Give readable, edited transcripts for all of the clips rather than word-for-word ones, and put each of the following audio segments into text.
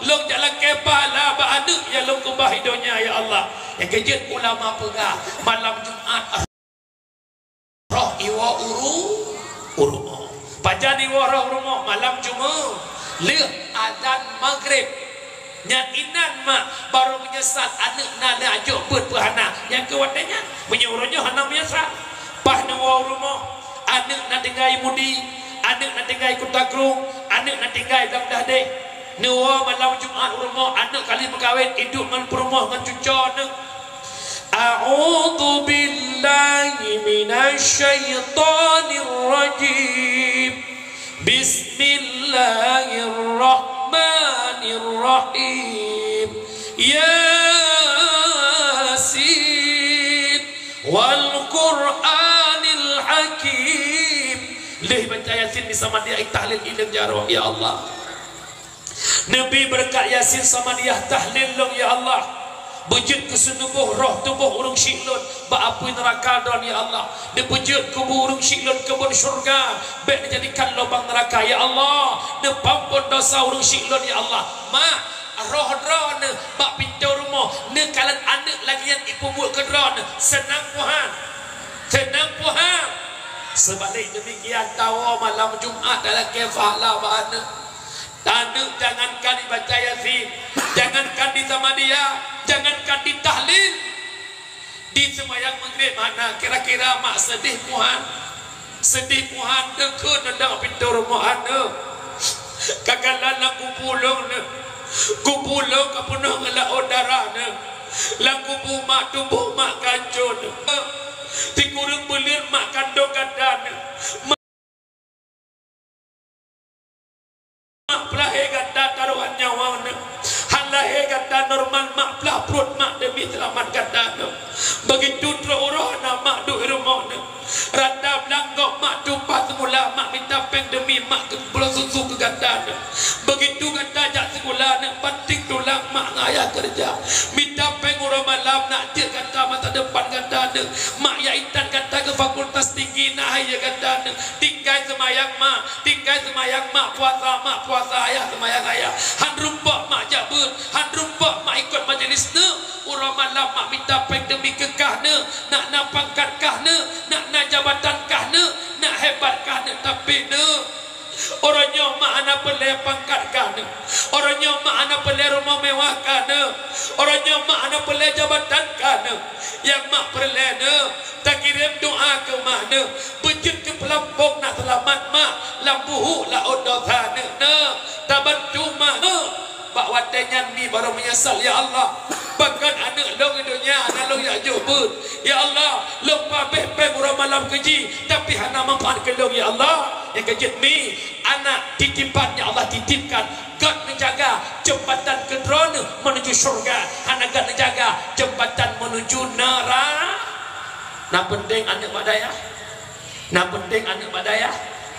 long jalan kepala ba anak ya long kubah hidupnya ya Allah. Yang kejut ulama pegah malam Jumat roh iwa urumo pajan iwa roh urumo malam Jumat leh azan maghrib nyakinan mak baru menyesat anak nana ajuk berpahana yang kewatanya menyuruhnya hana menyesat pah nawa urumo anak nak tinggai mudi anak nak tinggai kutakrung anak nak tinggai dalam dahde nawa malam Jumat urumo anak kali berkahwin hidup dengan perumah dengan cucu anak. A'udzu billahi minasyaitonir rajim. Bismillahirrahmanirrahim. Yasin wal Qur'anil Hakim. Leh baca Yasin sama dia tahlil ilmu jarah ya Allah. Nabi berkat Yasin sama dia tahlil ya Allah. Bujud ke senubuh roh tubuh urung syiklun ba api neraka don ya Allah. Dia bujud kubur urung syiklun kebun syurga baik dijadikan lubang neraka ya Allah. Dia pampun dosa urung syiklun ya Allah. Mak roh-roh ne bak pintu rumah ne kalan anak lagi yang ibu buat ke drone senang puhan sebalik demikian tahu malam Jumat dalam kefalah bana tanuk jangankan dibaca Yasin, jangankan di sama dia, jangankan di tahlil, di sembahyang maghrib mana kira-kira mak sedih puhan dekun nendang pintu rumah anda kagalan aku pulung kapunung la odara lagu mak tubuh mak kancun tikurung belir mak kandung kadan mak pelahe kata taruhan nyawa halahe kata normal mak pelah perut mak demi selamat kata begitu terurah mak duk rumah rata belanggok mak tumpah semula mak minta peng demi mak kebelah susu ke kata begitu kata jak semula penting tulang mak ngayah kerja minta peng urah malam nak dia kata masa depan kata mak yaitan kata ke fakultas tinggi nah ya kata tinggal semayang mak puasa ayah semayang ayah han rumpak mak jabut han rumpak mak ikut majlis urah malam mak minta peng demi kekah nak pangkat kah nak jabatan kah nak hebat kah tapi orangnya mak anak pelai pangkat kah orangnya mak anak pelai rumah mewah kah orangnya mak anak pelai jabatan kah yang mak pelai tak kirim doa ke mana bejut ke pelampung nak selamat mak lampuhu la odosa tak bantu mak bak watanya ni baru menyesal ya Allah bahkan anak long hidupnya anak long ya jubut ya Allah long pabeh murah malam keji tapi hana manfaat ke long ya Allah yang kejut mi anak titipan ya Allah titipkan God menjaga jembatan kedron menuju surga hana God menjaga jembatan menuju neraka. Nah penting anak badaya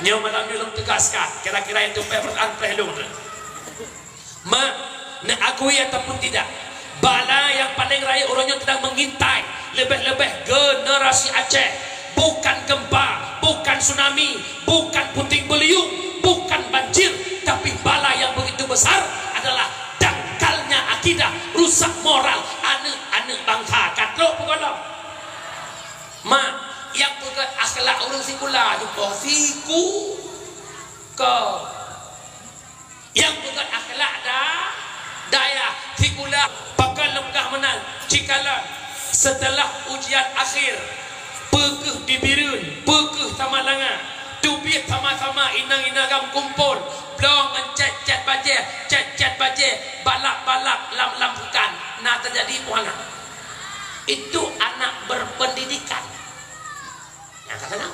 nyaw malam ni long tegaskan kira-kira itu perasaan pelung mak nak akui ataupun tidak bala yang paling raya orangnya sedang mengintai lebih-lebih generasi Aceh bukan gempa, bukan tsunami, bukan puting beliung, bukan banjir tapi bala yang begitu besar adalah dangkalnya akidah rusak moral anak bangsa katrok bukan mak yang pegat akhlak orang sikula jumpa yang pegat akhlak daya sikula bakal lemkah menang cikala setelah ujian akhir pekeh dibirun pekeh sama langa tubit sama-sama inang-inagam kumpul blong cet-cet baje balak-balak lam bukan nah terjadi puana itu anak berpendidikan yang kata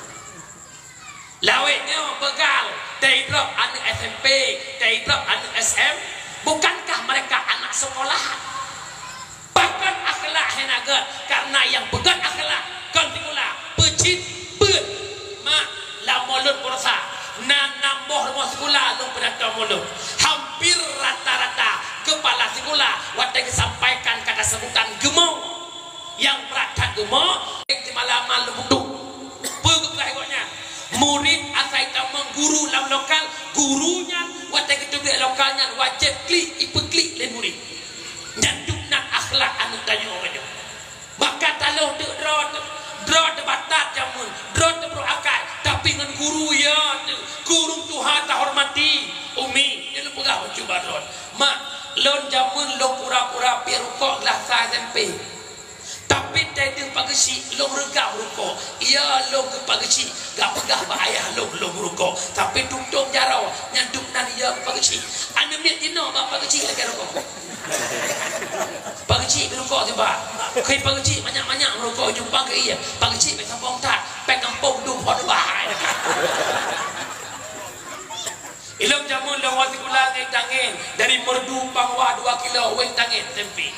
lawetnya begal dari drop anak SMP dari drop anak SM bukankah mereka anak sekolahan bahkan akhlak henaga karena yang begat akhlak kontikula pecit bet mak la mulut kurasa nambah rumah sekolah lu pada mulut hampir rata-rata kepala sekolah waktu disampaikan kata sebutan gemuk yang berat gemuk di malam lubuk pegawainya murid asal kita mengguru dalam lokal gurunya waktu kita di lokalnya wajib klik Badron. Mak, lon jamun lo pura-pura pi rukuk lah sai tempe. Tapi tadi pagi si lo regam rukuk. Ia lo ke pagi si gak pegah ba ayah lo rukuk. Tapi tutup jarau nyanduk nan ia pagi si. Anda miat dino ba pagi si lagi rukuk. Pagi si rukuk tiba. Kai pagi si banyak-banyak rukuk jumpa ke ia. Pagi si pe kampung tak, pe kampung du hot bahai dekat. Ilong jamun lo wasi kula ngai tangin dari merdu pangwa 2 kilo weng tangin tempi.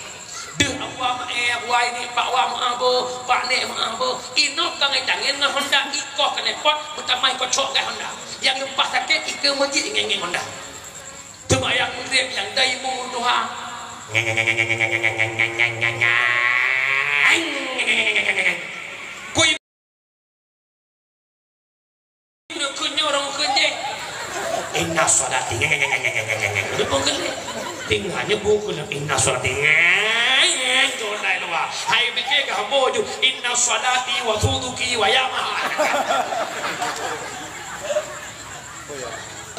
Deh apa mak buai ni pak wa mak abo pak nek mak abo inok ka ngai tangin ngah Honda ikoh ka nepot utamai ko cok ka Honda yang lepas sakit ike masjid ngeng Honda cuma yang mudrib yang dai mu Tuhan kui nak kunyo orang kunye inna sholati depo kele tinggalnya buku nak inna sholati jol dai lo wa hai beke ka mo ju inna sholati wa suduki wa yama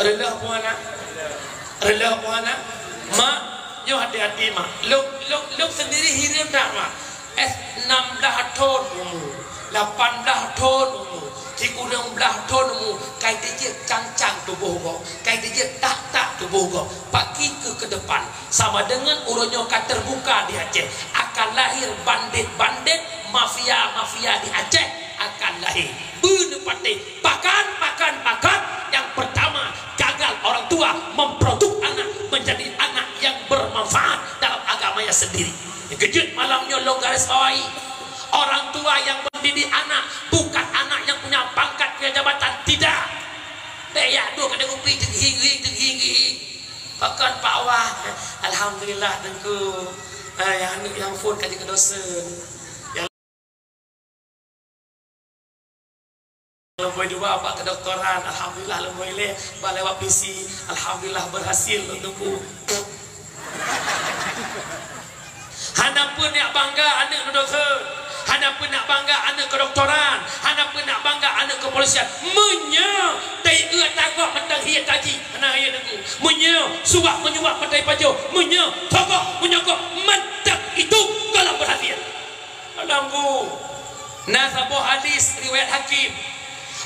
rela puana ma yo hati-hati ma lok sendiri hirim dah ma 16 tahun 18 tahun Ciku 16 tahun kai dia cang-cang tubuh kau, kai dia tak tubuh kau. Pagi ke depan sama dengan uronyo ka terbuka di Aceh akan lahir bandit-bandit mafia di Aceh akan lahir. Benepati makan yang pertama gagal orang tua memproduk anak menjadi anak yang bermanfaat dalam agamanya sendiri. Kejut malamnya lo garis bawahi. Orang tua yang mendidik anak bukan anak yang punya pangkat punya jabatan, tidak. Ya dua kena upi tinggi. Bahkan Pak Wah, alhamdulillah tengku yang phone kaji kedosen. Yang lemboi dua Pak kedokteran, alhamdulillah lemboi le, balewat PC, alhamdulillah berhasil tengku. Hana pun nak bangga anak kedokteran. Hana pun nak bangga anak kedoktoran, hana pun nak bangga anak kepolisian. Menya dai tagok mentang hiat kaji, hana hiat aku. Menya suak menyuak mentai pajo, menya tagok menyogok mentang itu kalau berhasil. Alamku. Nasabu hadis riwayat Hakim.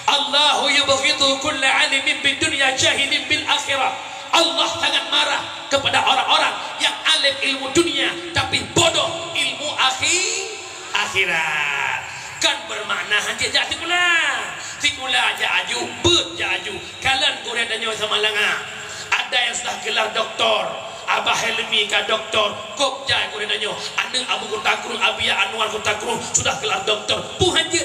Allahu yubghidu kulla alimin bid dunya jahilin bil akhirah. Allah sangat marah kepada orang-orang yang alim ilmu dunia tapi bodoh ilmu akhirat. Kan bermakna hanya jadi tikula aja aju bet aju kalian kuliah danyo sama langa ada yang sudah gelar doktor Abah Helmi ka doktor kok jai kuliah danyo anak Abu Kutakrung Abia Anwar Kutakrung sudah gelar doktor puhan je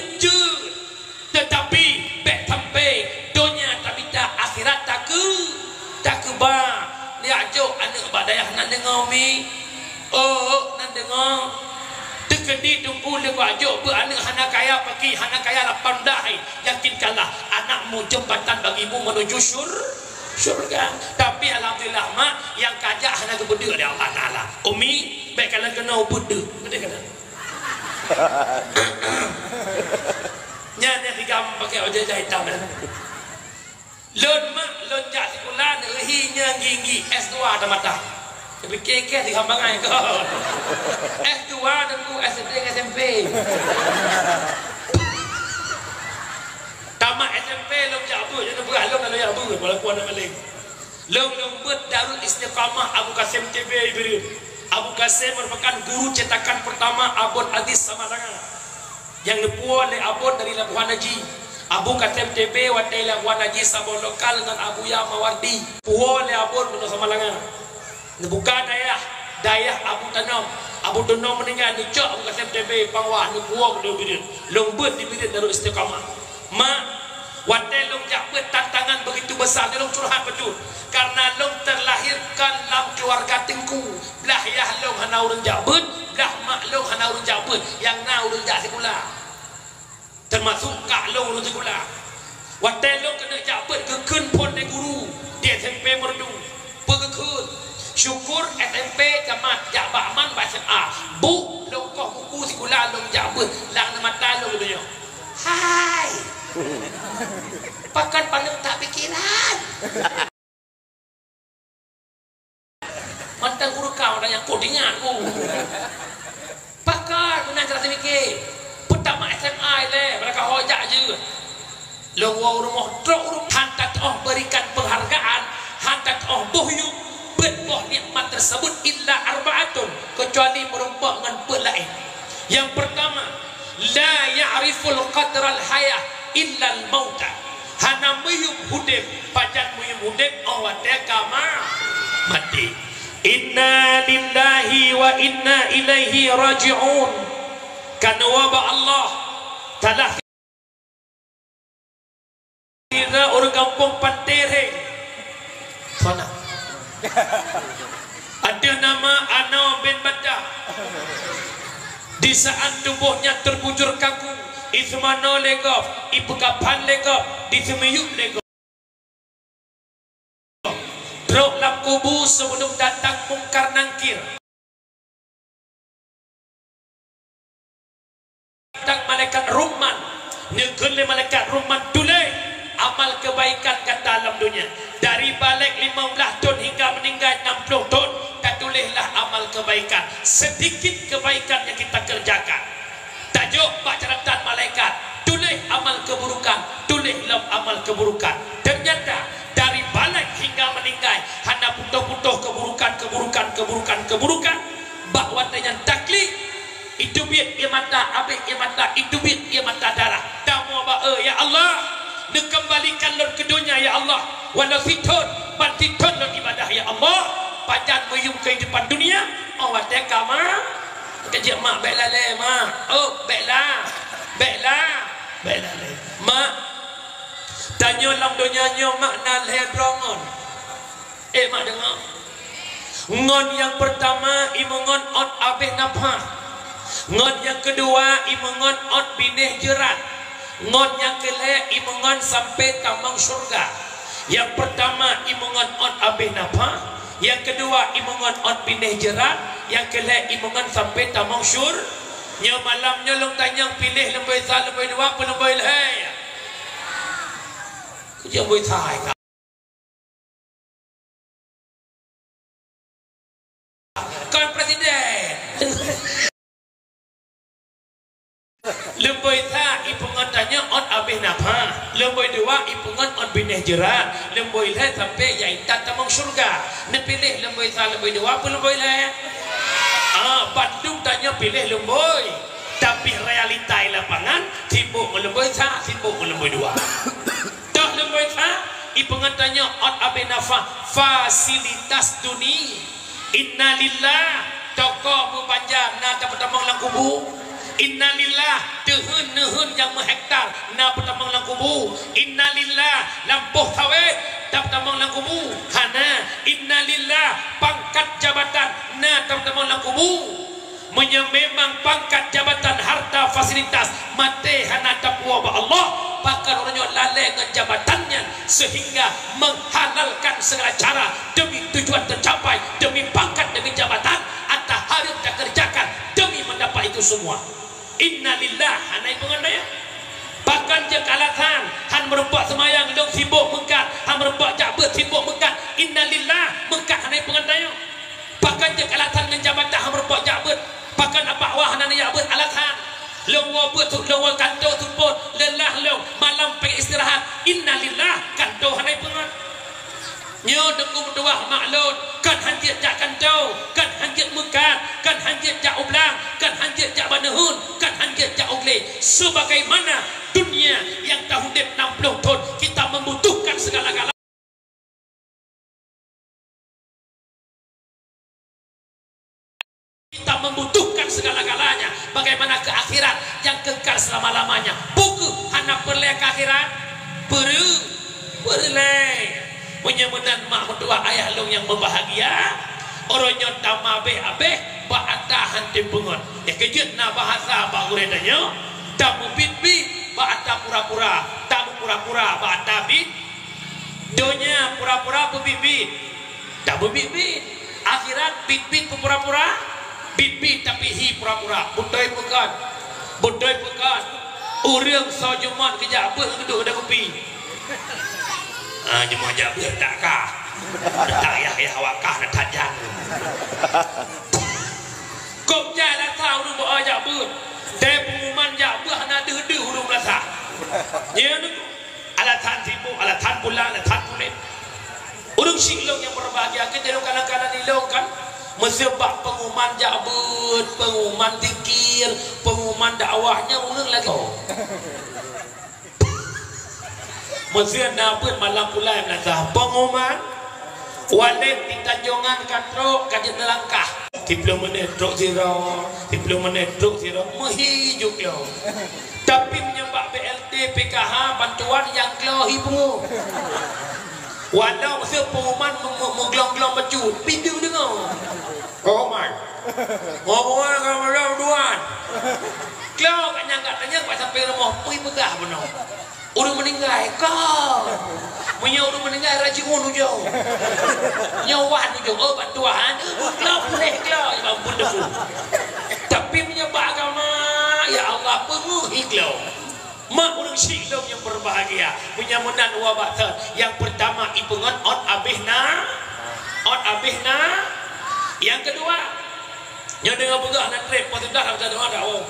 tetapi bek sampai dunia tapi tak akhirat tak ba dia ajo anak badayah nan dengar mi nan dengar dekedi tunggu le wajo be anak hana kaya pergi hana kaya la pandai yakinkanlah anakmu jembatan bagimu menuju syurga. Tapi alhamdulillah mak yang kajak hana kebedu dari Allah Taala. Umi baik kalian kena bedu betul kan? Nyane digam pakai ojek hitam dah. Lon mak lon jak sekolah hinya ginggi S2 ada mata. Tapi keke di kambangan kau. S2 nunggu SD SMP. Tamat SMP long jabu jangan berat long kalau jabu kalau kuat nak balik. Long buat Darul Istiqamah Abu Qasim TB Ibrahim. Abu Qasim merupakan guru cetakan pertama Abon Aziz Samarangan. Yang dipuan oleh Abon dari Labuan Haji. Abu Qasim TB wadai Labuan Haji sabon lokal dengan Abu Ya Mawardi. Puan oleh Abon dengan Samarangan. Bukan dayah Abu Tanam meninggal ni cok Abu Qasim TB pangwah ni buang dia birin lombet di birin Darul Istiqamah mak wadai long jakbet tantangan begitu besar dia long curhat betul karena long terlahirkan dalam keluarga tengku belah yah long hana urang jakbet belah mak long hana urang jakbet yang na urang jak sekolah termasuk kak long urang sekolah wadai long kena jakbet kekun pon de guru di SMP merdu pegekun syukur SMP jamat jak bakman baca bu lokoh buku sekolah long jabut lang mata long dunia hai pakan pandang tak pikiran mantan guru kau dan yang kodingan ku pakar guna cara mikir pertama SMA le mereka hojak je lawa rumah truk hantar oh berikan penghargaan hantar oh bohyu berboh nikmat tersebut illa arba'atun kecuali merumpah dengan lain. Yang pertama la ya'riful qadral hayah illa al-mauta hana muyub hudib pajan muyub hudib awate kama mati. Inna lillahi wa inna ilaihi raji'un kana waba Allah telah kita orang kampung Pantere sana ada nama Ana bin Badah di saat tubuhnya terbujur kaku ismano legop ibu kapan legop di semiyuk legop drok lam kubur sebelum datang mungkar nangkir datang malaikat Rumman nyekele malaikat Rumman tulai amal kebaikan kat dalam dunia dari balik 15 tahun hingga meninggal 60 tahun tak tulislah amal kebaikan sedikit kebaikan yang kita kerjakan tajuk bacaan malaikat tulis amal keburukan tulislah amal keburukan ternyata dari balik hingga meninggal hanya butuh-butuh keburukan bahwa dengan taklid itu biar ia mata habis ia mata itu biar ia mata darah damu ya Allah dikembalikan lor ke dunia ya Allah wala fitun batitun lor ibadah ya Allah pajan meyum kehidupan dunia awak teka mak kejap mak baiklah le mak oh baiklah le mak tanya lam dunia nyo makna le drongon mak dengar ngon yang pertama imongon ot abeh napah ngon yang kedua imongon ot bineh jerat ngon yang kelek imungan sampai tamang surga. Yang pertama imungan on abih napa, yang kedua imungan on pindah jerat, yang kelek imungan sampai tamang sur. Nya malamnya long tanya pilih lembai sa lembai dua apa lembai leh. Kerja lembai sai ka. Kan presiden. Lembai ta ipungan tanya on abih napa, lembai dua ipungan on bineh jerat, lembai le sampai yaitan tamang surga. Ne pilih lembai ta lembai dua apa lembai le? Bandung tanya pilih lembai, tapi realita lapangan sibuk lembai ta, sibuk lembai dua. Dah lembai ta ipungan tanya on abih napa fasilitas dunia. Innalillah toko mubanjar na tamang lang kubu. Innalillah tehun yang menghektar na pertamang lang kubu. Innalillah lampuh sawit na pertamang lang kubu. Hana innalillah pangkat jabatan na pertamang lang kubu. Memang pangkat jabatan harta fasilitas mate hana tapwa ba Allah bahkan orangnya lalai dengan jabatannya sehingga menghalalkan segala cara demi tujuan tercapai demi pangkat demi jabatan atau harus dikerjakan demi mendapat itu semua. Innalillah hanai pengandaya bahkan jekalatan han merempak semayang dong sibuk mengkat han merempak jabat sibuk mengkat innalillah mengkat hanai pengandaya bahkan jekalatan dengan jabatan han merempak jabat bahkan apa wah hanai jabat alatan lewa betul lewa kantor tumpul lelah lew malam pengen istirahat innalillah kantor hanai pengandaya nyo dengung berdua maklun kan hanjit jak kantau kan hanjit mengkat kan hanjit jak ublang kan hanjit jak banehun kan hanjit jak ugle sebagaimana dunia yang tahun 60 tahun kita membutuhkan segala-galanya kita membutuhkan segala-galanya bagaimana ke akhirat yang kekal selama-lamanya buku hana perle ke akhirat perle penyemenan mak mertua ayah long yang berbahagia orangnya tama abeh ba'ata hanti pengon ya kejut na bahasa baru redanya tamu bit-bit ba'ata pura-pura tamu pura-pura ba'ata bit donya pura-pura bebit-bit tak bebit-bit akhirat bit-bit pura-pura bit-bit tapi hi pura-pura budai pekan urang sojuman kejabut geduk dah kopi jemaah jabut tak kah tak ya awak kah nak tajam Kau jalan tahu tu bawa ajak ber. Dari pengumuman jak ber hana deh huruf rasa. Ya tu. Alatan tipu, alatan pulang, alatan kulit. Urung silong yang berbahagia kita kadang-kadang dilongkan. Mesti bak pengumuman jak ber, pengumuman zikir, pengumuman dakwahnya urung lagi. Mesti nak pun malam pulai melazah pengumuman. Walid di Tanjungan Katro kajian langkah 30 menit truk zero 30 menit truk zero menghijuk lo tapi menyebab BLT PKH bantuan yang kelohi pungu walau masa pengumuman menggelong-gelong becut pindu dengar oh my ngomong dengan bantuan keloh kat nyangkat tanya pak sampai rumah pergi pegah benar orang meninggal kau punya orang meninggal rajin jauh nyawan jauh oh bantuan keloh boleh keloh ya ampun defu tapi menyebab agama ya Allah penguhi keloh mak orang silong yang berbahagia punya menan wabak yang pertama ipungan ot abihna yang kedua yang dengan pegah nak trip pun dah macam ada oh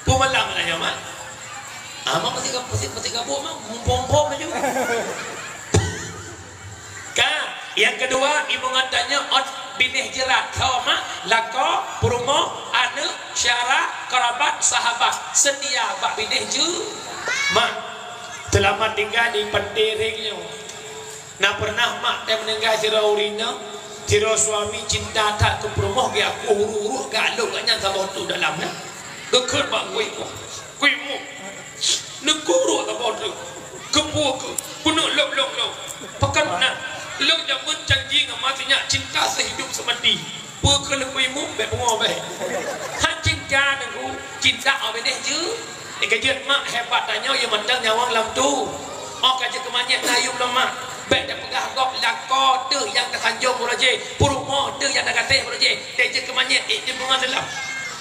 pumalang na niya mak mak pasti kabur mak mumpong-pong na juga yang kedua ibu ngatanya ot binih jerat kau mak lako perumoh anu syara kerabat sahabat setia bak binih ju mak selamat tinggal di penderingnya nak pernah mak dia meninggal sira urina sira suami cinta tak ke perumoh dia aku huru-huru galuk kat nyata botu dalamnya kekut bak kuimu neguru tak bodoh kepu ke kuno lok pakan mana lok jangan janji dengan matinya cinta sehidup semati pukul kuimu be pengobe han cinta dengan cinta apa deh je kajian mak hebat tanya yang mendang nyawang lam tu kajian kemanyet nayum lemak be dah pegah gok lako tu yang kesanjung bulaje purumo tu yang dah kateh bulaje dia kemanyet dia bunga dalam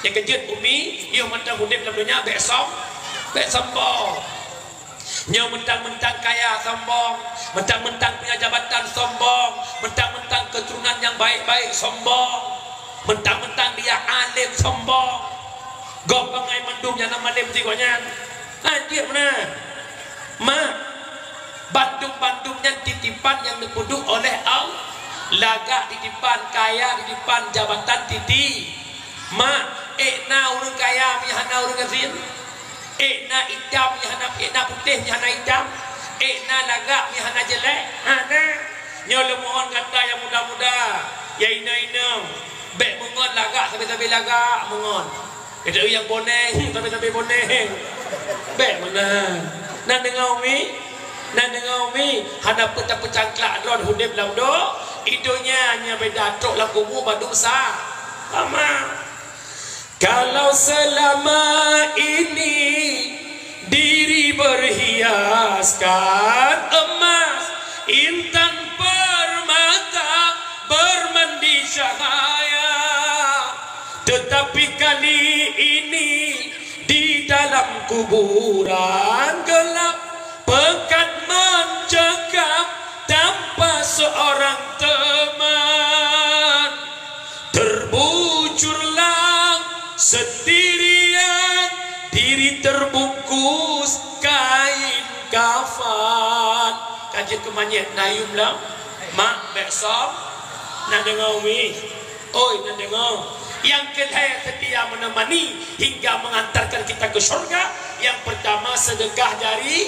yang kejut umi yang mentang hudip dalam dunia bek sombong yang mentang-mentang kaya sombong mentang-mentang punya jabatan sombong mentang-mentang keturunan yang baik-baik sombong mentang-mentang dia alim sombong gopangai mendung yang nama alim tigonya dia mana mak bandung-bandungnya titipan yang dipuduk oleh Allah lagak titipan kaya titipan jabatan titi mak na urang kaya mihana urang kafir na hitam mihana putih mihana hitam na lagak mihana jelek ana nyolo mohon kata yang muda-muda ya ina bek mengon lagak sampai lagak mengon ada yang boneng sampai boneng bek mana nak dengar umi hadap pecah-pecangklak drone hudib lam do idonya hanya beda tok lam kubu badung sa lama. Kalau selama ini diri berhiaskan emas, intan permata bermandi cahaya, tetapi kali ini di dalam kuburan gelap, pekat mencekam tanpa seorang teman, terbujurlah sendirian diri terbungkus kain kafan kajian kemanyet nayum lam mak besok nak dengar umi oi nak dengar yang kedua setia menemani hingga mengantarkan kita ke surga yang pertama sedekah jari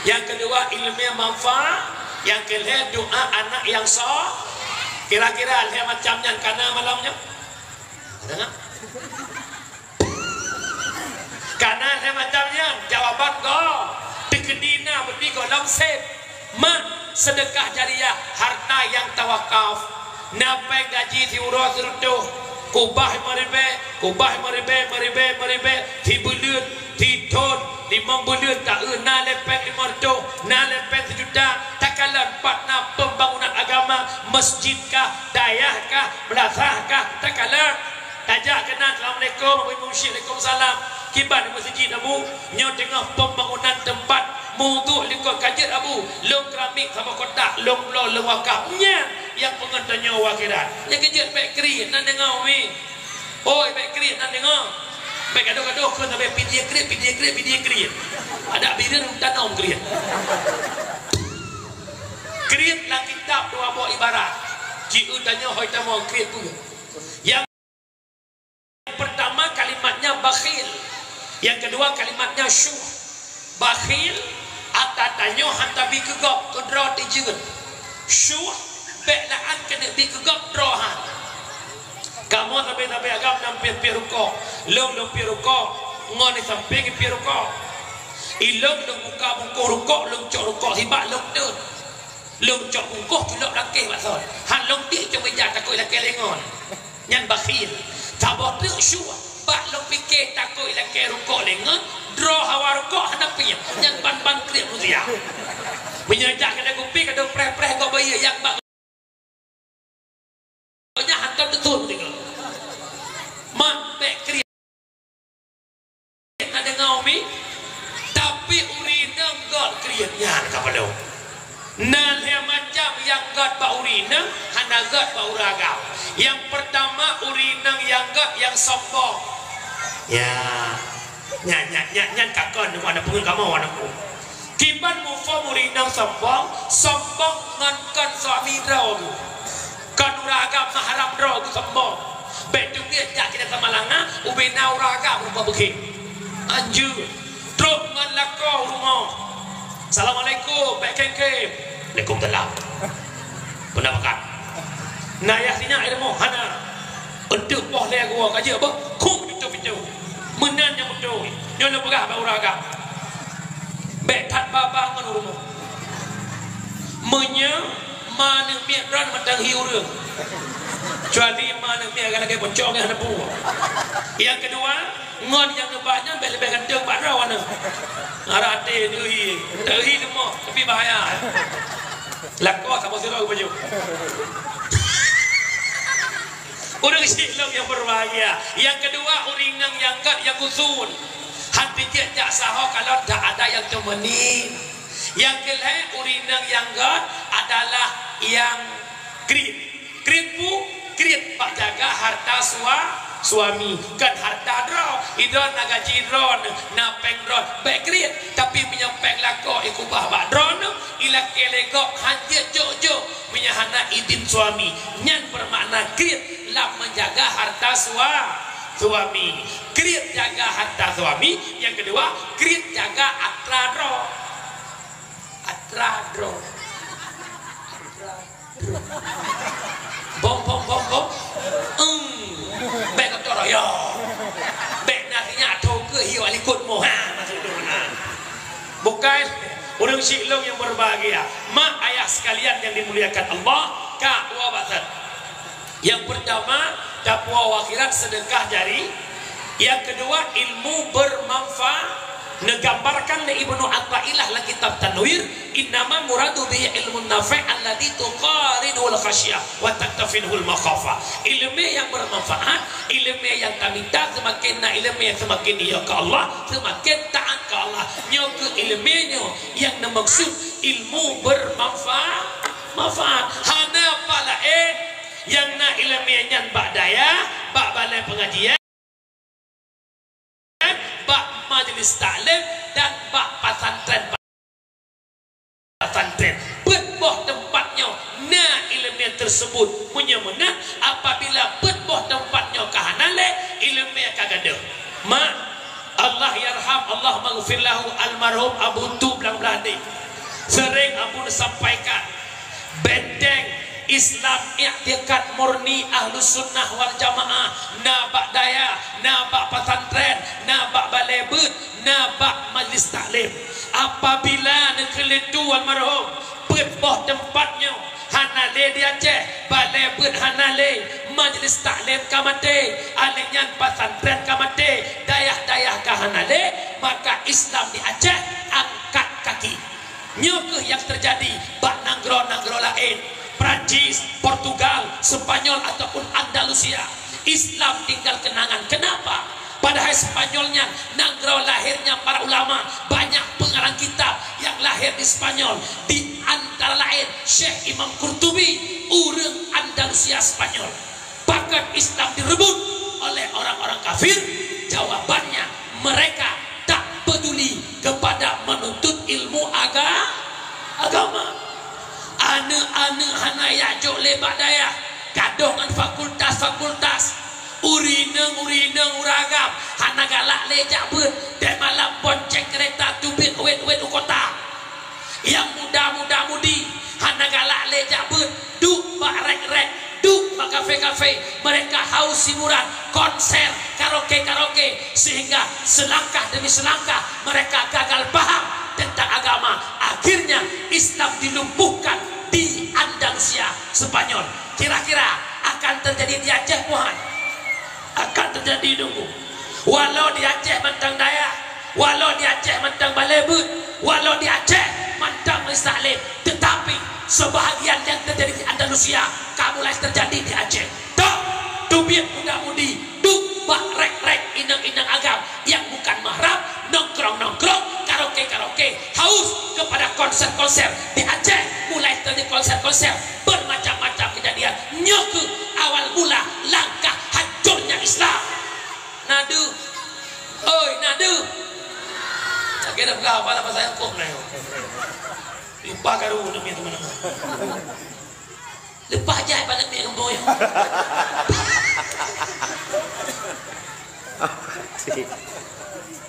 yang kedua ilmu yang manfaat yang ketiga doa anak yang soleh kira-kira hal macamnya karena malamnya ada tak? Karena saya macamnya jawaban go dikedina beri go lamsep mak sedekah jariah harta yang tawakaf napai gaji diurus rutuh kubah maribe tibulut titon 5 bulan tak na lepek 500 na lepek 1 juta takalan partna pembangunan agama masjidkah dayahkah belasahkah takalan tajak kena assalamualaikum waalaikumsalam kiban masjid abu nyo tengah pembangunan tempat muduk likut kajet abu long keramik sama kotak long blow long wakafnya yang pengertiannya wakiran. Yang kejut baik kiri nan dengar mi. Oi baik kiri nan dengar. Baik gaduh-gaduh ke sampai pidia kiri. Ada birin dan om kiri. Kiri lah kitab dua buah ibarat. Jiu tanya hoi tamu kiri pun. Yang pertama kalimatnya bakhil. Yang kedua kalimatnya syuh. Bakhil atatanya hantar bi kegop ke draw dijeun. Syuh belaan kena bi kegop drawhan. Kamu sampai agam nampir piruko. Long piruko ngoni sampai ke piruko. Ilong buka bungkuh ruko, long cok ruko hibak long tun. Long cok bungkuh kilok lakeh basol. Han long ti cok meja takoi lakeh lengon. Nyan bakhil. Tabot tu syuh. Bak long fikir takoi lakeh ruko lengon. Draw hawa ruko hanapi. Nyan ban krip rusia. Menyajak kena kupi kena preh kau bayi yang bak. Nya hantar betul tinggal. Mak bek krip. Ada ngaumi. Tapi urina god kriatnya kapalo. Nan he macam yang god ba urina, hana god ba uragam. Yang pertama urina yang god yang sombong. Ya. Nyan kakon dengan ada pengen kamu anakku. Kiban mufo urina sombong ngankan suami draw. Kan uragam maharam draw tu sombong. Betul dia jak kita samalanga ubena uragam rupa begini. Anjur truk ngan lakau rumah. Assalamualaikum baik kengkem. Waalaikumsalam. Pernah makan nayah sinya ilmu hana untuk boh le gua kaje apa kum pintu menan yang betul nyono pegah ba uraga baik tat baba ngan rumah menya mana miak ran matang hiu reung kecuali mana miak lagi bocong yang ada buah. Yang kedua ngon yang nebaknya lebih ganteng pak rawan ngarate deui demo tapi bahaya lakko sama sira baju orang Islam yang berbahagia. Yang kedua urinang yang kat yang usul hati dia tak sah kalau tak ada yang temani. Yang kelima urinang yang kat adalah yang krit pak jaga harta suami kan harta draw idron nagaji dron na peng dron baik krit tapi menyampeng lako ikubah bak dron ila kelego hanjit jojo menyahana idin suami nyan bermakna krit lah menjaga harta suami krit jaga harta suami. Yang kedua krit jaga atra dro bom baik kata raya baik nasinya atau ke hiu alikut moha masuk dona bukan orang Islam yang berbahagia. Mak ayah sekalian yang dimuliakan Allah ka dua batat. Yang pertama takwa akhirat sedekah jari. Yang kedua ilmu bermanfaat. Negambarkan le Ibnu Athaillah la kitab Tanwir innama muradu bi ilmun nafi' alladhi tuqaridul khasyah wa taktafidul makhafa. Ilmu yang bermanfaat, ilmu yang kami tak semakin na ilmu yang semakin dia ke Allah, semakin taat ke Allah. Nyo ke ilmunya yang maksud ilmu bermanfaat. Hana pala yang na ilmu yang bak daya, bak balai pengajian, bak majelis taklim dan bak pesantren berboh tempatnya na ilmu tersebut punya menang apabila berboh tempatnya kahanale ilmu kagada. Mak Allah yarham Allah maghfir lahu almarhum Abu Tublang Blandi sering Abu sampaikan benteng Islam i'tikad murni ahlus sunnah wal jamaah nabak daya nabak pesantren nabak balebut nabak majlis taklim apabila nekeletu almarhum berboh tempatnya hanale dia Aceh balebut hanale majlis taklim kamate alinyan pesantren kamate dayah-dayah kahanale maka Islam di Aceh angkat kaki nyukuh yang terjadi bak nanggro lain Prancis, Portugal, Spanyol ataupun Andalusia Islam tinggal kenangan. Kenapa? Padahal Spanyolnya nanggro lahirnya para ulama banyak pengarang kitab yang lahir di Spanyol di antara antara lain Syekh Imam Qurtubi, urang Andalusia Spanyol. Bahkan Islam direbut oleh orang-orang kafir. Jawabannya, mereka tak peduli kepada menuntut ilmu agama. Ane hanaya jok lebak daya kadongan fakultas urineng uragam hana galak lejak ber dan malam bonceng kereta tubik wet kota yang muda-mudi hana galak lejak ber duk bak rek duk bak kafe mereka haus hiburan konser karaoke sehingga selangkah demi selangkah mereka gagal paham tentang agama. Akhirnya Islam dilumpuhkan di Andalusia Spanyol. Kira-kira akan terjadi di Aceh Tuhan? Akan terjadi dulu. Walau di Aceh mentang Dayak, walau di Aceh mentang Balebut, walau di Aceh mentang Istaklim, tetapi sebahagian yang terjadi di Andalusia mulai terjadi di Aceh. Tok tubir muda-mudi, duk bak rek inang agam yang bukan mahram, nongkrong karaoke haus kepada konser di Aceh. Mulai terjadi konser bermacam-macam kejadian. Nyoku awal mula langkah hancurnya Islam. Nadu tak kira berapa lah pasal kok nih limpah karu demi teman-teman lepas aja balik ni kemboy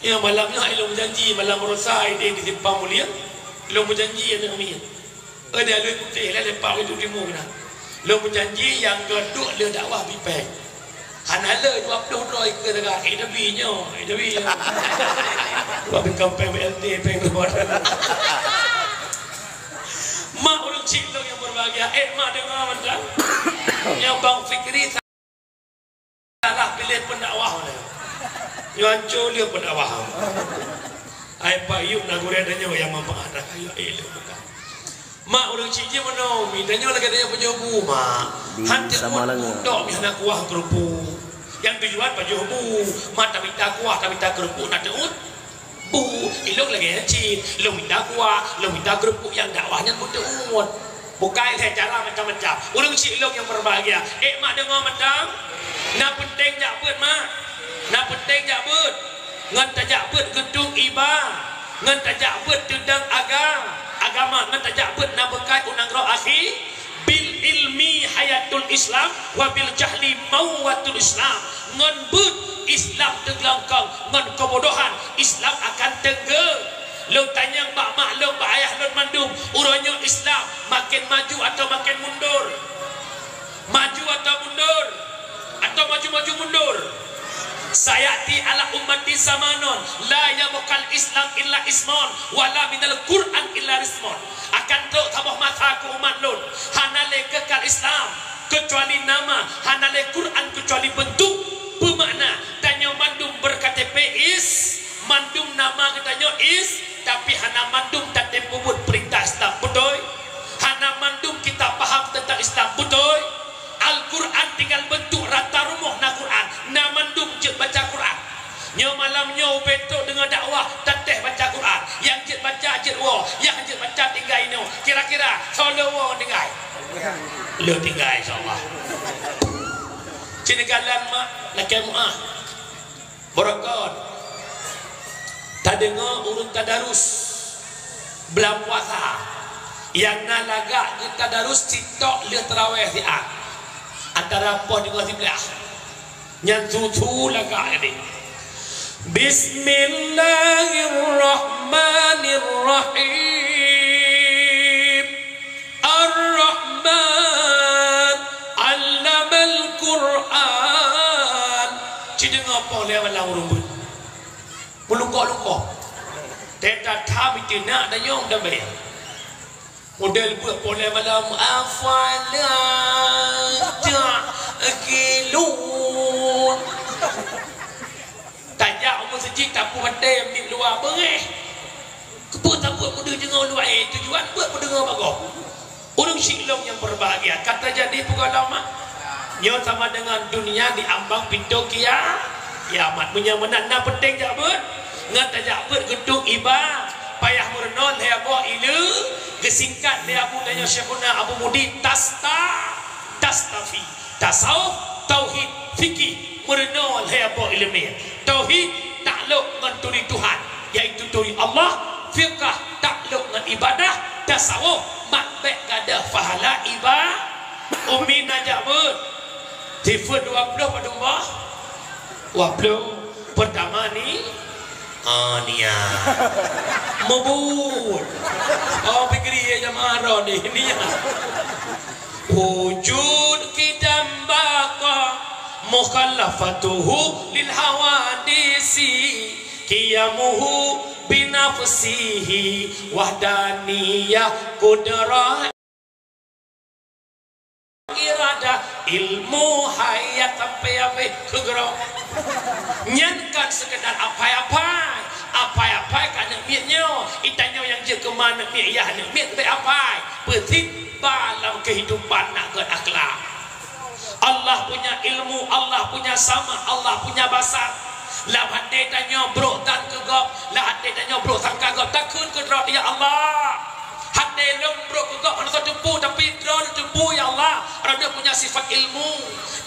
ya malamnya ilmu janji malam merosai dia di simpang mulia ilmu janji yang kami ada lu putih lah lepas itu timur kena ilmu janji yang geduk le dakwah bipek hanala 20 roi ke dekat IDB-nya buat kampung BLT pengluar mak urang cik yang berbahagia mak dengar macam yang Bang Fikri salah pilih pendakwah yang hancur dia pendakwah ai Pak Yub naguredanya yang mempengaruh ayo bukan mak urang cik je mana midanya lagi dia penjobu mak hanti dok mi anak kuah kerupuk yang tujuan penjobu mak tak minta kuah tak minta kerupuk nak teut bu ilok lagi cik lo minta kuah lo minta kerupuk yang dakwahnya pun teut bukan saya cara macam-macam urang cik ilok yang berbahagia mak dengar macam nak penting jak beut mak nak penting jak beut ngan tajak beut gedung iba ngan tajak beut tendang agama ngan tajak beut na bekai unang ro akhi bil ilmi hayatul Islam wa bil jahli mawatul Islam ngan beut Islam teglangkang ngan kebodohan Islam akan tegak. Lo tanya mak lo ayah lo mandum uronyo Islam makin maju atau makin mundur, maju atau mundur atau maju mundur. Sayati ala ummati zamanon la yabqal Islam illa ismon wala minal Quran illa rismon. Akan terus tambah mata ku umat lun hanale kekal Islam kecuali nama, hanale Quran kecuali bentuk bermakna. Tanya mandum berKTP is mandum nama katanya is tapi hana mandum tak tempubut perintah Islam betul. Hana mandum kita paham tentang Islam betul. Al-Quran tinggal bentuk rata rumuh na Quran. Na mandum je baca Quran. Nyo malam nyo betul dengan dakwah teteh baca Quran. Yang je baca je wo, yang je baca tinggal ino. Kira-kira solo wo tinggal. Lo tinggal insyaallah. Cini kalan mak lakai muah. Barakat. Tak dengar urut tadarus. Belam puasa. Yang na lagak je tadarus TikTok le tarawih siang. Antara apa dengan sebelah yang tutu lagak ini. Bismillahirrahmanirrahim. Ar-Rahman 'allamal Quran. Cina apa lewat lang rumput. Melukok-lukok. Teta tham itu nak dah nyong dah baik. Model buat boleh malam afala kilun tajak umur sejik tak puas dem di luar bereh keput tak buat muda dengar luar tujuan buat mendengar bagus orang syilong yang berbahagia kata jadi pengalaman nyo sama dengan dunia di ambang pintu kiamat punya menanda penting jak ber ngan tajak ber gedung iba payah merenon hebo Gesingkat dia Abu tanya Syekhuna Abu Mudi tastafi tasawuf tauhid fikih merenung apa ilmiah. Tauhid takluk dengan turi Tuhan iaitu turi Allah, fiqh takluk dengan ibadah, tasawuf makbek gadah pahala ibadah. Umi najabut tifut 20 pada rumah 20 pertama ni Nia mabut pikir ya jamaah ni Nia wujud kidam baqa mukhallafatuhu lil hawadisi qiyamuhu binafsihi wahdaniyah kudrah irada ilmu hayat sampai apa kegerong nyankan sekedar apa kan mietnya itanya yang je ke mana miet ya miet te apa penting dalam kehidupan nak ke akhlak. Allah punya ilmu, Allah punya sama, Allah punya basar. Lah hati tanya bro tan kegop, lah hati tanya bro tan kagop takun ke ya Allah. Hati lembro kegok ana tempu tapi drone tempu ya Allah. Ada punya sifat ilmu.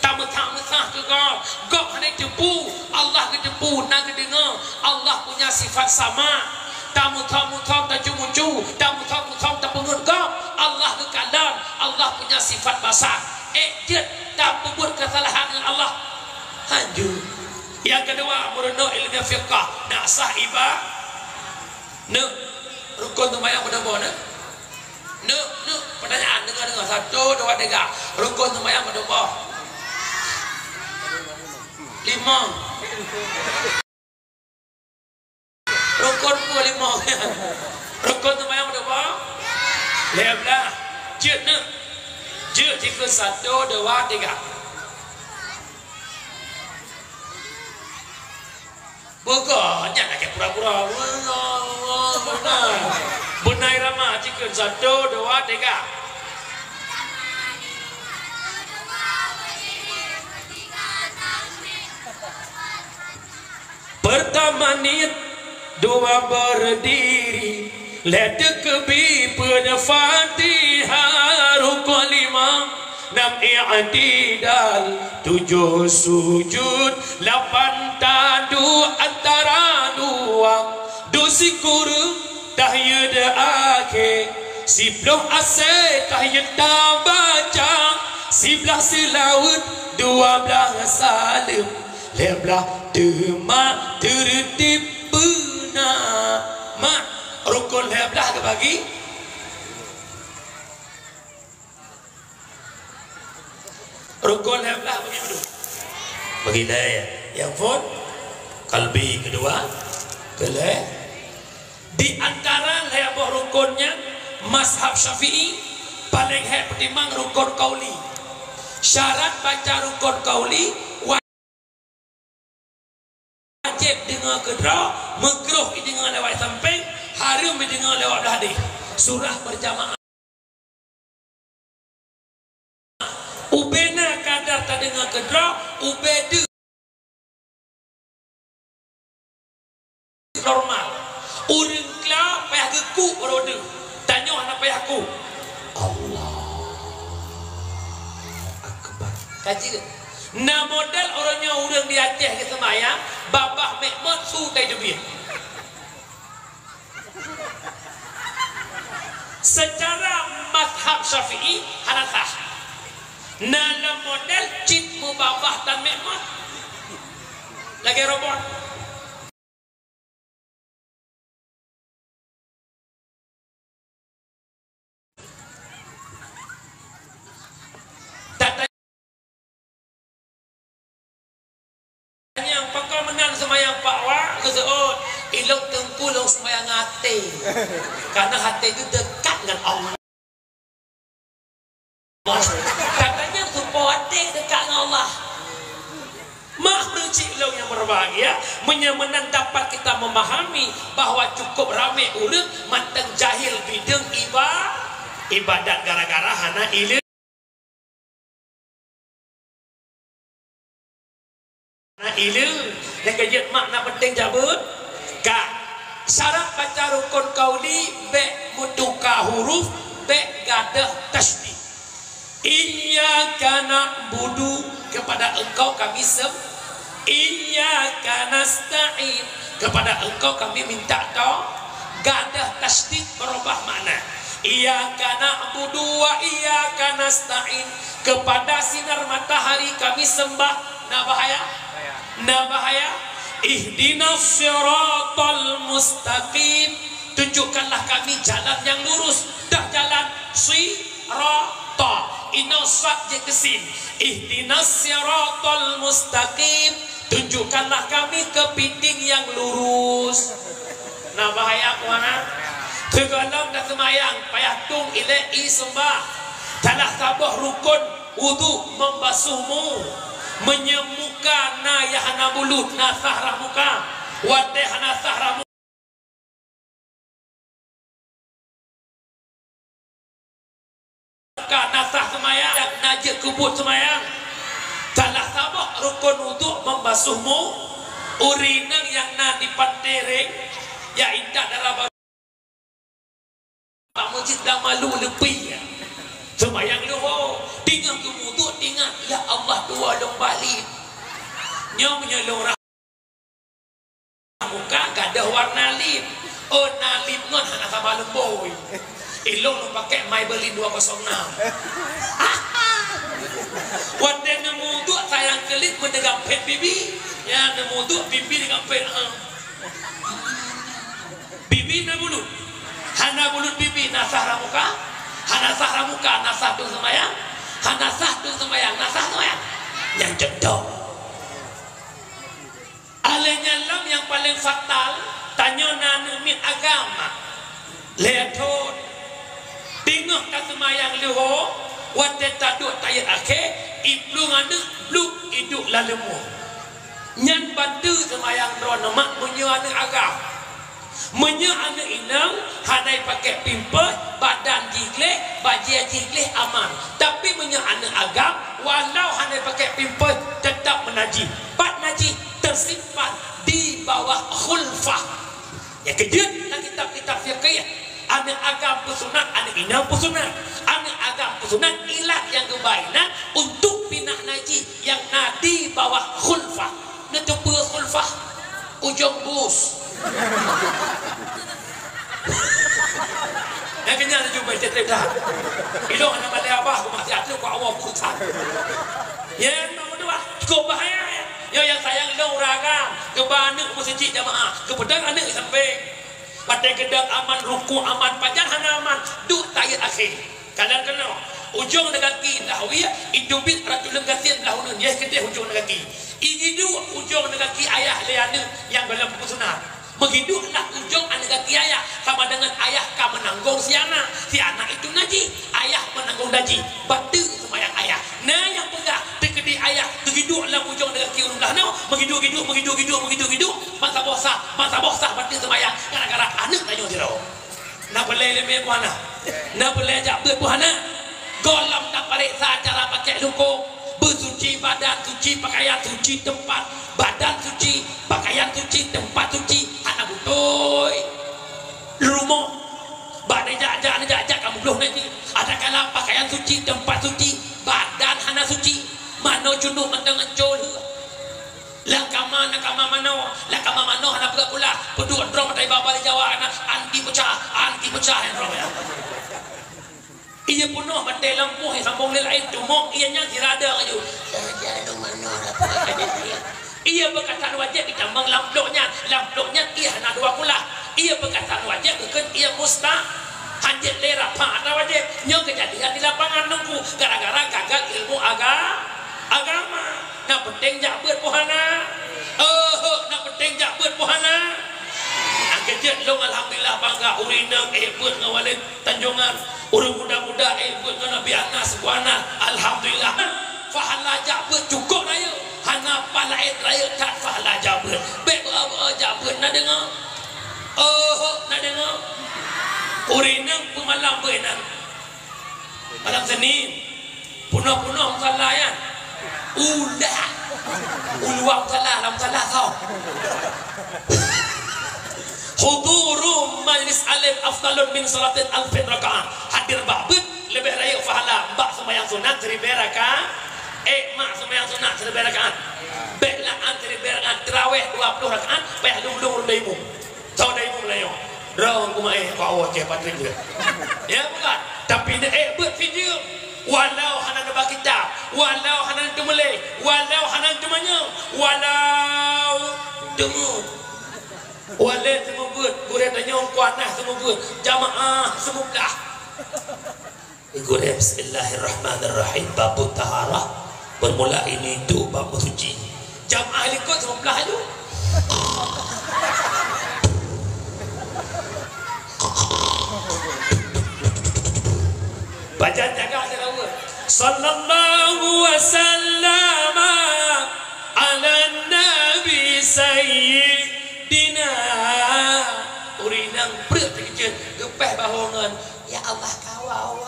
Tamu-tamu kegok. Gok hane tempu, Allah ke tempu nak dengar. Allah punya sifat sama. Tamu-tamu tajumunju, tamu-tamu tapengut gok. Allah ke kalam, Allah punya sifat basar. Dia tak berbuat kesalahan dengan Allah. Hancur. Yang kedua, merenung ilmu fiqh. Nak sah ibadah. Nak rukun sembahyang pada mana? Pertanyaan dengar 1, 2, 3 rukun sembahyang pada apa? 5 rukun pun 5 rukun sembahyang pada apa? 15 je nak je tiga 1, 2, 3 bukannya nak ke pura-pura benar ramah jika 1, 2, 3 pertama niat, 2 berdiri, letak kebi pada Fatihah, rukun 5, 6 i'tidal, 7 sujud, 8 tadu antara 2, 2 syukur tahiyat akhir, 10 asy tahiyat baca, 11 selawat, 12 salim, 15 demak tertib benar. Mak rukun 15 ke bagi? Rukun 15 bagi dulu. Bagi saya yang phone kalbi kedua boleh. Di antara lebuh rukunnya mazhab Syafi'i paling hebat pertimbang rukun qauli. Syarat baca rukun qauli wajib dengar kedra, makruh dengar lewat samping, haram dengar lewat hadis. Surah berjamaah. Ubena kadar tak dengar kedra, ubeda normal. Urang kela payah geku beroda. Tanya anak payah aku. Allah Akbar. Kaji ke? Nah model orangnya urang di Aceh ke semayang, babah mekmot su tai jebir. Secara mazhab Syafi'i hanasah. Nah model cip babah dan mekmot. Lagi robot. Yang pakar menang semayang Pak Wak keseut ilok tengkulung semayang hati karena hati itu dekat dengan Allah. Katanya supaya hati dekat dengan Allah. Mak berucik ilok yang berbahagia menang dapat kita memahami bahwa cukup ramai urut manteng jahil bidang ibadat gara-gara hana ilmu. Ilu yang kejut makna penting jabut kak syarat baca rukun qauli be mutuka huruf be gadah tasydid. Iyyaka na'budu, kepada engkau kami iyyaka nasta'in, kepada engkau kami minta tolong. Gadah tasydid berubah makna. Iyyaka na'budu wa iyyaka nasta'in, kepada sinar matahari kami sembah. Nah bahaya. Ihdinas siratal mustaqim, tunjukkanlah kami jalan yang lurus. Dah jalan sirata, inosat je kesin. Ihdinas siratal mustaqim, tunjukkanlah kami ke piting yang lurus. Nah bahaya kuana. Tegalam dah semayang, payah tung ilai sembah. Talah tabah rukun wudu membasuhmu, menyemuka na yahana bulut na sahra muka wadeh hana sahra muka nasah semayang najik kubut semayang. Talah tabah rukun wudu membasuhmu, urinang yang na dipantereng ya indah dalam masjid dah malu lebih ya. Semayang luho tinggal tu wudu tinggal ya Allah dua long balik nyom nyelong muka gak ada warna lip. Oh na lip ngon hana sama lemboy ilong lu pakai Maybelline 206. Wadah nemu wudu sayang kelit mendegang pet bibi ya, nemu wudu bibi dengan pet bibi na bulut hana bulut bibi nasah muka, hana sah muka nasah tu semayang, hana sah tu semayang nasah semayang yang cedok. Alenya lam yang paling fatal tanya nana min agama letot tengok kat semayang leho wate taduk tayat akhir iblu ngana bluk iduk lalemu nyan bantu semayang drona mak punya anak agama menya anak inang hanai pakai pimpel badan jigleh bajia jigleh aman, tapi menya anak agam walau hanai pakai pimpel tetap menajis. Bat najis tersimpan di bawah khulfah ya. Kejut dalam kitab-kitab fiqh anak agam pesunat, anak inang pesunat, anak agam pesunat ilat yang kebaikan untuk pindah najis yang di bawah khulfah. Netepa khulfah ujung bus yang kenyal jumpa cetrip dah ilong anak balik abah aku masih ada ku awak putar ya nombor dua cukup bahaya ya yang sayang ilong ragam kebanak masjid jamaah kepedang anak sampai pada gedang aman ruku aman pajan hana aman duk tayat akhir kadang kena ujung negaki dahwiyah idubit ratul gatian lahunun ya kedeh ujung negaki igidu ujung negaki ayah leana yang dalam buku sunat. Menghiduplah ujung anak kaki ayah sama dengan ayah kau menanggung si anak itu naji, ayah menanggung daji batu semayang ayah. Nah yang pegang terkedi ayah terhiduplah ujung anak kaki ulang no menghidup masa bosah batu semayang gara-gara anak tanya zero. Nak boleh lebih buana, nak boleh jak berbuana. Golam tak periksa cara pakai luku, bersuci badan suci pakaian suci tempat badan suci pakaian suci tempat suci. Anak butoi rumah badai jajak kamu belum nanti ada kala pakaian suci tempat suci badan hana suci mano junub mendengar col lakama mano hana pula pedua drum dari bapa di Jawa anak anti pecah yang drum ya. Ia punuh bandai lampu yang sambung lain dumok ianya tirada kaju saja mano ia berkata wajib ditambang lamploknya ia hana dua pula ia berkata wajib bukan ia mustah hanjit lera pada wajib nyo kejadian di lapangan nunggu gara-gara gagal ilmu agama. Nak penting jak berpuhana nak penting jak berpuhana angkejat long alhamdulillah bangga urinang buat ngawalin tanjungan urang muda-muda buat Nabi Anas buana alhamdulillah fahala jak bercukup raya hana palait raya tak fahala jabut baik jabut nak dengar nak dengar urinang pemalam berenang malam Senin punuh salayan uluang salah kau huduru majlis alim afdalun min salatin alfin rakaat. Hadir babut lebih raya pahala mbak sembahyang sunat 1000 rakaat. Mak sembahyang sunat 1000 rakaat. Belaan 1000 rakaat. Tarawih 20 rakaat. Payah lung-lung daimu. Tahu daimu layo. Rawan kuma kau awak ke patrim dia. Ya bukan. Tapi buat video. Walau hanan ba kitab, walau hanan tumulai, walau hanan tumanya, walau temu. Walau semua buat, gure tanya kuanah semua buat, jamaah semua belah. Gure bismillahirrahmanirrahim bab taharah. Bermula ini itu bab suci. Jamaah ikut semua belah tu. Baca jaga selawat. Sallallahu wasallam ala nabi sayyidina. Urinang perut terkejut gepeh bahongan. Ya Allah kawal.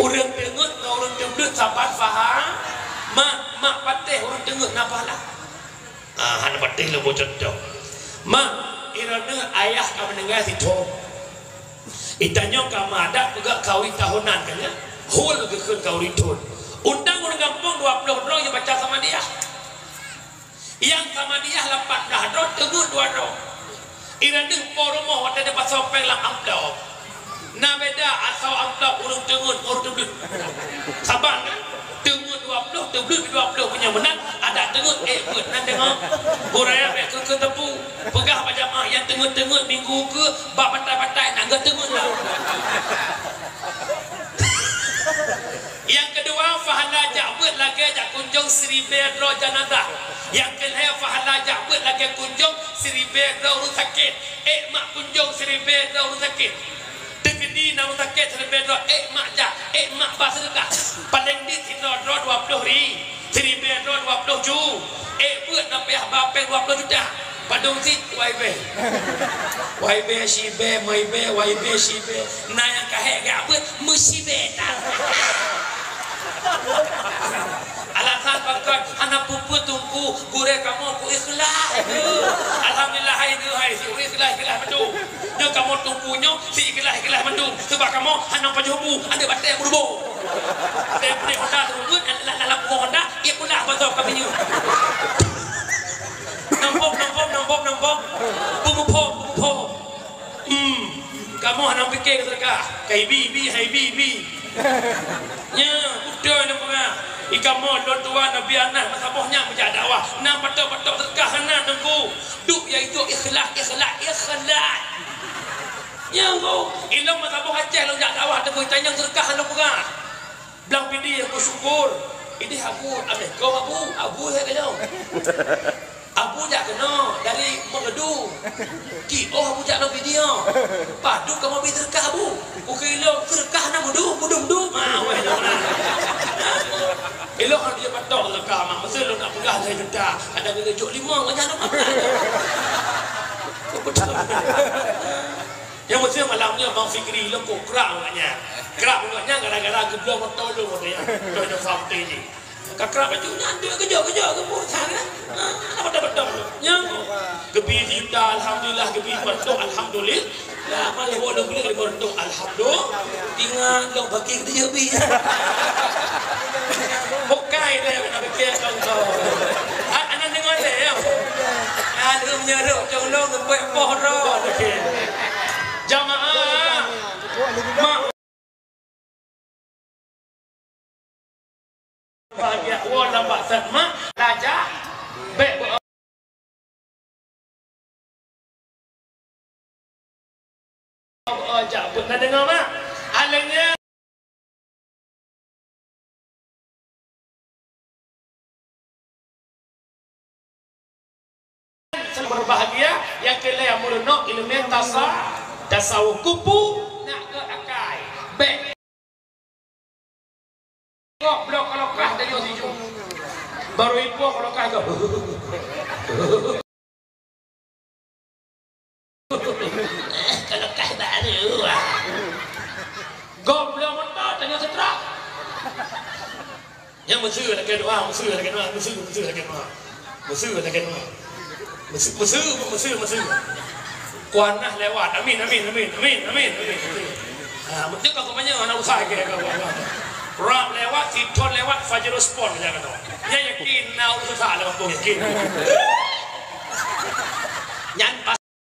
Urang dengut orang jembut sapat faham. Mak patih orang dengut napalah. Hana patih lu bocor dok. Mak irana ayah kamu mendengar situ. Itanya kamu ada juga kawin tahunan kan ya. Hul gekun kawin tahun. Undang orang kampung 20 orang yang baca sama dia. Yang sama dia 18 orang tegut 2 orang. Irandeng poromoh ada dapat sopeng lang amplop. Na beda asal amplop urung tegut urung tegut. Sabar kan? Tegut 20, tegut 20 punya menang. Ada tegut buat nan dengar. Goraya ke tepu. Pegah pajamah yang tegut-tegut minggu ke bab pantai-pantai nak ke tegut lah. Yang kedua fahala jabut lagi jak kunjung 1000 ro janazah. Yang kedua fahala jabut lagi kunjung 1000 ro urus sakit. Mak kunjung 1000 ro urus sakit. Tegedi nak urus sakit 1000 ro mak jak mak bassedekah. Paling di sino ro 20 ri. 1000 ro 20 ju. Buat nak payah bape 20 juta. Padung sit YB shibe moibe YB shibe na yang kahek gak buat musibe tak. Alasan pakar anak pupu tunggu gure kamu ku ikhlas. Alhamdulillah hai si ikhlas mendu. Nyo kamu tunggunya si ikhlas mendu. Sebab kamu anak pajubu anda batai berubah. Saya beri honda tunggu dalam honda ia pula pasal kami ni. Nampok Bumpo. Kamu anak fikir sedekah. Kai bibi nya udah nampak. Ikamu don tua nabi anak masabohnya menjadi dakwah. Nam betul-betul sedekah anak nunggu. Duk iaitu ikhlas. Nya go ilmu masaboh Aceh lo jak dakwah temu tanya sedekah lu pegah. Belang pidi aku syukur. Ini aku ambil kau abu saya kena. Abu jak kena dari mengedu. Abu jak nak video. Padu kamu bi sedekah abu. Ukilo sedekah nak mudu. Weh jangan. Elok kalau dia patok sedekah mak mesti lu nak pegang 2 juta. Ada gejuk 5 banyak nak apa. Yang mesti malamnya Bang Fikri lu kok kerak maknya. Kerak maknya gara-gara geblok motor lu dia. Dia family ni. Kakak bajunya ada kejauh-kejauh ke bursan kan? Apa betul? Yang gebi kita alhamdulillah gebi berdoa alhamdulillah. Lah malah boleh boleh berdoa alhamdulillah. Tinggal dong bagi dia gebi. Bukai dia nak fikir kau. Anak dengar dia ya. Ada menyeruk colong buat pohro. Jamaah. Mak bahagia wah lambat mak raja baik ajak pun nak dengar mak alangnya berbahagia yang kele yang murno ilmu tasawuf kupu nak ke akai baik blok kalau kah dari situ baru ibu kalau kah tu kalau kah baru goblok motor tanya setra yang musuh lagi doa musuh Kuanah lewat. Amin. Mesti kau kemana anak usaha ke kau. Rap lewat, titon lewat, Fajrul Sport jangan tu. Ya yakin nak usaha lewat tu yakin. Yang